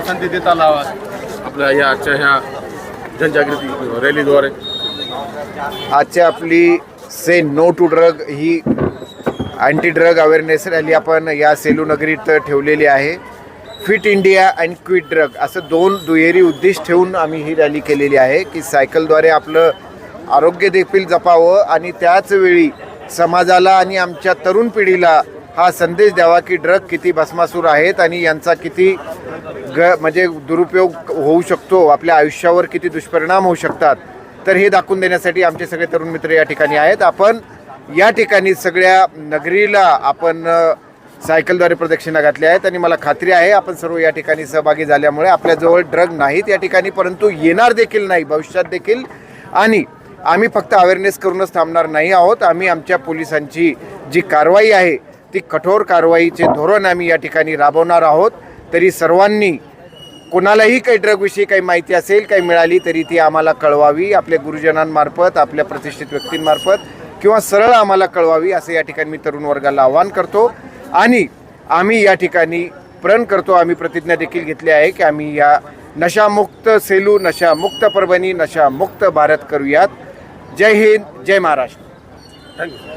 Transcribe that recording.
संधी देता आला आपल्या या आजच्या ह्या जनजागृती रॅलीद्वारे. आजची आपली से नो टू ड्रग ही अँटी ड्रग अवेअरनेस रॅली आपण या सेलू नगरीत ठेवलेली आहे. Fit India and quit drug असं दोन दुहेरी उद्दिष्ट ठेवून आम्ही ही रॅली केलेली आहे की सायकलद्वारे आपलं आरोग्य देखील जपावं आणि त्याच वेळी समाजाला आणि आमच्या तरुण पिढीला हा संदेश द्यावा की ड्रग किती भस्मासूर आहेत आणि यांचा किती म्हणजे दुरुपयोग होऊ शकतो, आपल्या आयुष्यावर किती दुष्परिणाम होऊ शकतात. तर हे दाखवून देण्यासाठी आमचे सगळे तरुण मित्र या ठिकाणी आहेत. आपण या ठिकाणी सगळ्या नगरीला आपण सायकलद्वारे प्रदक्षिणा घातल्या आहेत आणि मला खात्री आहे आपण सर्व या ठिकाणी सहभागी झाल्यामुळे आपल्याजवळ ड्रग नाहीत या ठिकाणी, परंतु येणार देखील नाही भविष्यात देखील. आणि आम्ही फक्त अवेअरनेस करूनच थांबणार नाही आहोत. आम्ही आमच्या पोलिसांची जी कारवाई आहे ती कठोर कारवाईचे धोरण आम्ही या ठिकाणी राबवणार आहोत. तरी सर्वांनी कोणालाही काही ड्रगविषयी काही माहिती असेल काही मिळाली तरी ती आम्हाला कळवावी, आपल्या गुरुजनांमार्फत, आपल्या प्रतिष्ठित व्यक्तींमार्फत किंवा सरळ आम्हाला कळवावी असं या ठिकाणी मी तरुण वर्गाला आवाहन करतो. आणि आम्ही या ठिकाणी प्रण करतो, आम्ही प्रतिज्ञा देखील घेतली आहे की आम्ही या नशामुक्त सेलू, नशामुक्त परभणी, नशामुक्त भारत करूयात. जय हिंद, जय महाराष्ट्र. थँक्यू.